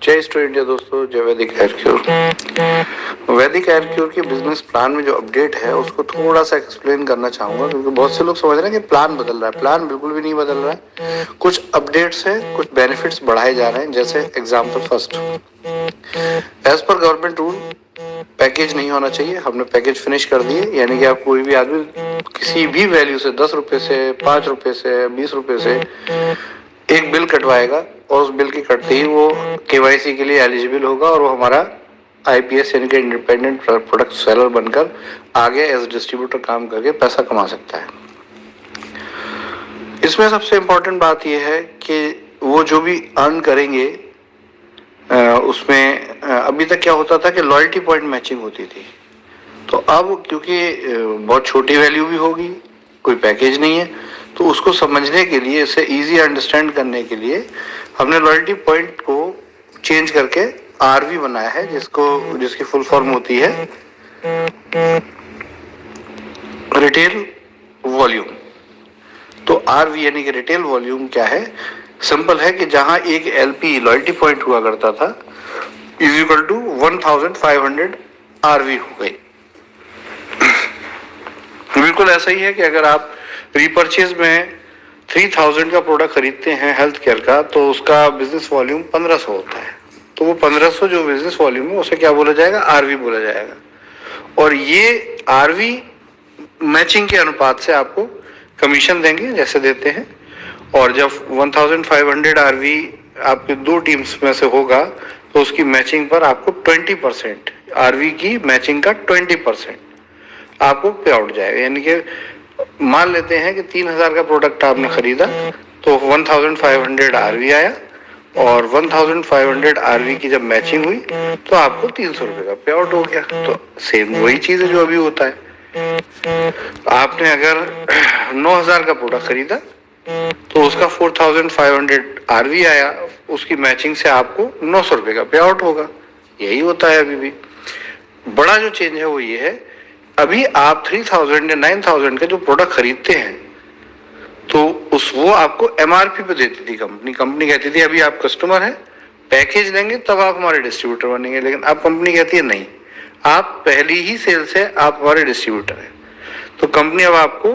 जय स्टो इंडिया दोस्तों, जय वैदिक हेयर क्योर। वैदिक हेयर क्योर के बिजनेस प्लान में जो अपडेट है उसको थोड़ा सा एक्सप्लेन करना चाहूंगा, क्योंकि बहुत से लोग समझ रहे हैं कि प्लान बदल रहा है। प्लान बिल्कुल भी नहीं बदल रहा है। कुछ अपडेट्स है, कुछ बेनिफिट्स बढ़ाए जा रहे हैं। जैसे example first, as per government rule package नहीं होना चाहिए। हमने पैकेज फिनिश कर दिए, यानी कि आप कोई भी आदमी किसी भी वैल्यू से 10 रुपए से, 5 रुपए से, 20 रुपए से एक बिल कटवाएगा और उस बिल के कटते ही वो केवाईसी के लिए एलिजिबल होगा और वो हमारा आईपीएस यानी कि इंडिपेंडेंट प्रोडक्ट सेलर बनकर आगे एज डिस्ट्रीब्यूटर काम करके पैसा कमा सकता है। इसमें सबसे इंपॉर्टेंट बात यह है कि वो जो भी अर्न करेंगे उसमें अभी तक क्या होता था कि लॉयल्टी पॉइंट मैचिंग होती थी। तो अब क्योंकि बहुत छोटी वैल्यू भी होगी, कोई पैकेज नहीं है, तो उसको समझने के लिए, इसे इजी अंडरस्टैंड करने के लिए हमने लॉयल्टी पॉइंट को चेंज करके आरवी बनाया है, जिसकी फुल फॉर्म होती है रिटेल वॉल्यूम। तो आरवी यानी कि रिटेल वॉल्यूम क्या है? सिंपल है कि जहां एक एलपी लॉयल्टी पॉइंट हुआ करता था इज इक्वल टू 1500 आरवी हो गई। बिल्कुल ऐसा ही है कि अगर आप रीपर्चेज में 3000 का प्रोडक्ट खरीदते हैं हेल्थ केयर का, तो उसका बिजनेस वॉल्यूम 1500 होता है। तो वो 1500 जो बिजनेस वॉल्यूम है उसे क्या बोला जाएगा? आरवी बोला जाएगा। और ये आरवी मैचिंग के अनुपात से आपको कमीशन देंगे जैसे देते हैं। और जब 1500 आरवी आपके दो टीम्स में से होगा तो उसकी मैचिंग पर आपको 20% आरवी की मैचिंग का 20% आपको पे आउट जाएगा। यानी कि मान लेते हैं कि 3000 का प्रोडक्ट आपने खरीदा तो 1500 आरवी आया और 1500 आरवी की जब मैचिंग हुई तो आपको 300 रुपए का पे आउट हो गया। तो सेम वही चीज है जो अभी होता है। आपने अगर 9000 का प्रोडक्ट खरीदा तो उसका 4500 आरवी आया, उसकी मैचिंग से आपको 900 रुपए का पे आउट होगा। यही होता है अभी भी। बड़ा जो चेंज है वो ये है, अभी आप 3000 या 9000 का जो प्रोडक्ट खरीदते हैं तो वो आपको एमआरपी पे देती थी कंपनी कहती थी अभी आप कस्टमर हैं, पैकेज लेंगे तब आप हमारे डिस्ट्रीब्यूटर बनेंगे। लेकिन अब कंपनी कहती है नहीं, आप पहली ही सेल से आप हमारे डिस्ट्रीब्यूटर हैं। तो कंपनी अब आपको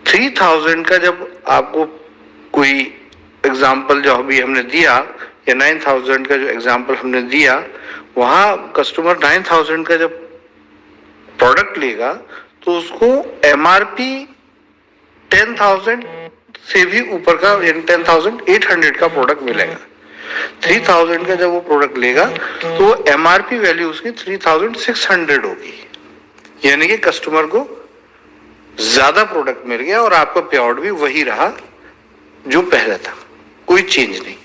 3000 का, जब आपको कोई एग्जाम्पल जो अभी हमने दिया या 9000 का जो एग्जाम्पल हमने दिया, वहां कस्टमर 9000 का जब प्रोडक्ट लेगा तो उसको एमआरपी 10,000 से भी ऊपर का, यानी 10,800 का प्रोडक्ट मिलेगा। 3000 का जब वो प्रोडक्ट लेगा तो एमआरपी वैल्यू उसकी 3600 होगी। यानी कि कस्टमर को ज्यादा प्रोडक्ट मिल गया और आपका पे आउट भी वही रहा जो पहले था, कोई चेंज नहीं।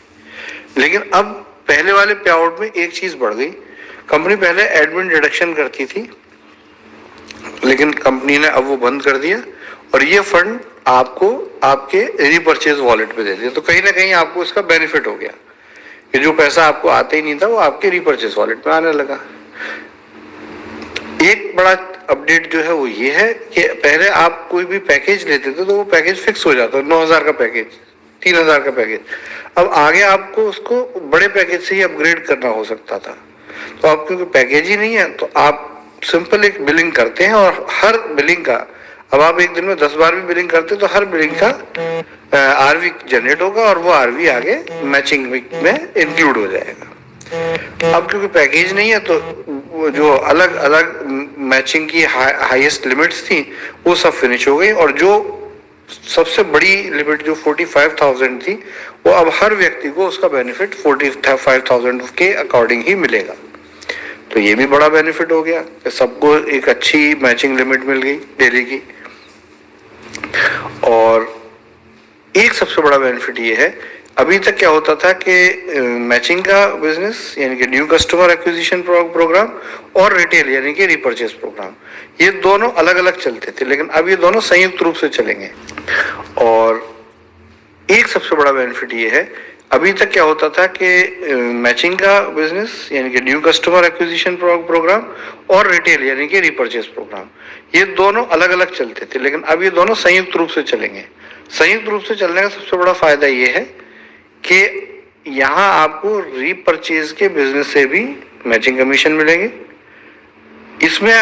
लेकिन अब पहले वाले पे आउट में एक चीज बढ़ गई। कंपनी पहले एडमिन डिडक्शन करती थी, लेकिन कंपनी ने अब वो बंद कर दिया और ये फंड आपको आपके रीपरचेज वॉलेट पे दे दिया। तो कहीं ना कहीं आपको इसका बेनिफिट हो गया कि जो पैसा आपको आते ही नहीं था वो आपके रीपरचेज वॉलेट में आने लगा। एक बड़ा अपडेट जो है वो ये है कि पहले आप कोई भी पैकेज लेते थे तो वो पैकेज फिक्स हो जाता, 9000 का पैकेज, 3000 का पैकेज। अब आगे आपको उसको बड़े पैकेज से ही अपग्रेड करना हो सकता था। तो अब क्योंकि पैकेज ही नहीं है तो आप सिंपल एक बिलिंग करते हैं और हर बिलिंग का, अब आप एक दिन में 10 बार भी बिलिंग करते हैं तो हर बिलिंग का आरवी जनरेट होगा और वो आरवी आगे मैचिंग में इंक्लूड हो जाएगा। अब क्योंकि पैकेज नहीं है तो वो जो अलग अलग मैचिंग की हाईएस्ट लिमिट्स थी वो सब फिनिश हो गई और जो सबसे बड़ी लिमिट जो 45,000 थी वो अब हर व्यक्ति को उसका बेनिफिट 45,000 के अकॉर्डिंग ही मिलेगा। तो ये भी बड़ा बेनिफिट हो गया कि सबको एक अच्छी मैचिंग लिमिट मिल गई डेली की। और एक सबसे बड़ा बेनिफिट ये है, अभी तक क्या होता था कि मैचिंग का बिजनेस यानी कि न्यू कस्टमर एक्विजिशन प्रोग्राम और रिटेल यानी कि रिपर्चेज प्रोग्राम, ये दोनों अलग अलग चलते थे, लेकिन अब ये दोनों संयुक्त रूप से चलेंगे। और एक सबसे बड़ा बेनिफिट ये है, अभी तक क्या होता था कि मैचिंग का बिजनेस यानी कि न्यू कस्टमर एक्विजिशन प्रोग्राम और रिटेल यानी कि रिपर्चेज प्रोग्राम, ये दोनों अलग अलग चलते थे, लेकिन अब ये दोनों संयुक्त रूप से चलेंगे। संयुक्त रूप से चलने का सबसे बड़ा फायदा ये है कि यहाँ आपको रीपरचेज के बिजनेस से भी मैचिंग कमीशन मिलेंगे। इसमें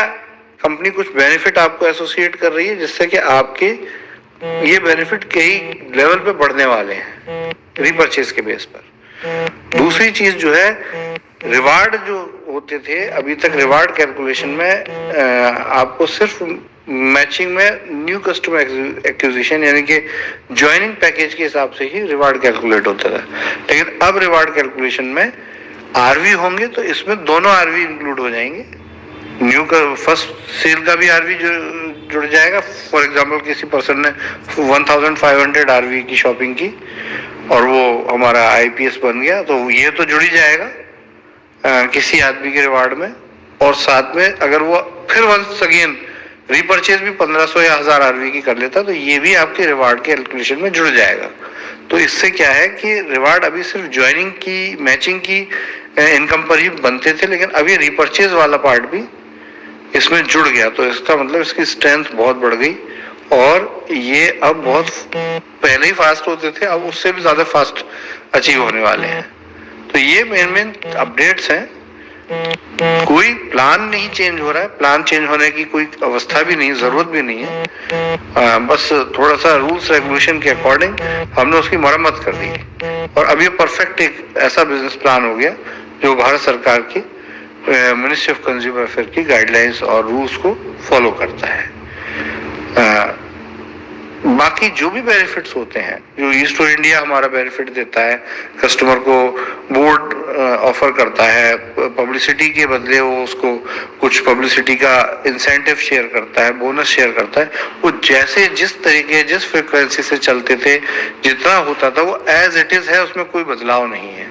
कंपनी कुछ बेनिफिट आपको एसोसिएट कर रही है जिससे कि आपके ये बेनिफिट कई लेवल पे बढ़ने वाले हैं रीपरचेज के बेस पर। दूसरी चीज जो है, रिवार्ड जो होते थे अभी तक, रिवार्ड कैलकुलेशन में आपको सिर्फ मैचिंग में न्यू कस्टमर एक्विजिशन यानी कि ज्वाइनिंग पैकेज के हिसाब से ही रिवार्ड कैलकुलेट होता था, लेकिन अब रिवार्ड कैलकुलेशन में आरवी होंगे तो इसमें दोनों आरवी इंक्लूड हो जाएंगे। न्यू का फर्स्ट सेल का भी आरवी जुड़ जाएगा। फॉर एग्जांपल किसी पर्सन ने 1500 आरवी की शॉपिंग की और वो हमारा आईपीएस बन गया तो ये तो जुड़ ही जाएगा किसी आदमी के रिवार्ड में। और साथ में अगर वो फिर वंस अगेन रीपरचेज भी 1500 या 1000 आरवी की कर लेता तो ये भी आपके रिवार्ड के कैलकुलेशन में जुड़ जाएगा। तो इससे क्या है कि रिवार्ड अभी सिर्फ ज्वाइनिंग की, मैचिंग की इनकम पर ही बनते थे, लेकिन अभी रीपरचेज वाला पार्ट भी इसमें जुड़ गया। तो इसका मतलब इसकी स्ट्रेंथ बहुत बढ़ गई और ये अब बहुत पहले ही फास्ट होते थे, अब उससे भी ज्यादा फास्ट अचीव होने वाले हैं। तो ये मेन अपडेट्स हैं। कोई प्लान नहीं चेंज हो रहा है, प्लान चेंज होने की कोई अवस्था भी नहीं, जरूरत भी नहीं है। बस थोड़ा सा रूल्स रेगुलेशन के अकॉर्डिंग हमने उसकी मरम्मत कर दी और अब ये परफेक्ट एक ऐसा बिजनेस प्लान हो गया जो भारत सरकार की मिनिस्ट्री ऑफ कंज्यूमर अफेयर की गाइडलाइंस और रूल्स को फॉलो करता है। बाकी जो भी बेनिफिट्स होते हैं, जो ईस्ट टू इंडिया हमारा बेनिफिट देता है, कस्टमर को बोर्ड ऑफर करता है, पब्लिसिटी के बदले वो उसको कुछ पब्लिसिटी का इंसेंटिव शेयर करता है, बोनस शेयर करता है, वो जैसे जिस तरीके जिस फ्रिक्वेंसी से चलते थे, जितना होता था वो एज इट इज है, उसमें कोई बदलाव नहीं है।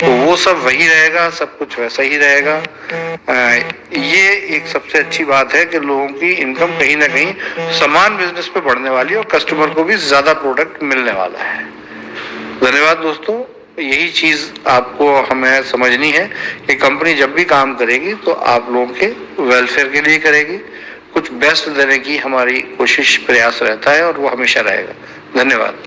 तो वो सब वही रहेगा, सब कुछ वैसा ही रहेगा। ये एक सबसे अच्छी बात है कि लोगों की इनकम कहीं ना कहीं समान बिजनेस पे बढ़ने वाली है और कस्टमर को भी ज्यादा प्रोडक्ट मिलने वाला है। धन्यवाद दोस्तों, यही चीज आपको हमें समझनी है कि कंपनी जब भी काम करेगी तो आप लोगों के वेलफेयर के लिए करेगी, कुछ बेस्ट देने की हमारी कोशिश प्रयास रहता है और वो हमेशा रहेगा। धन्यवाद।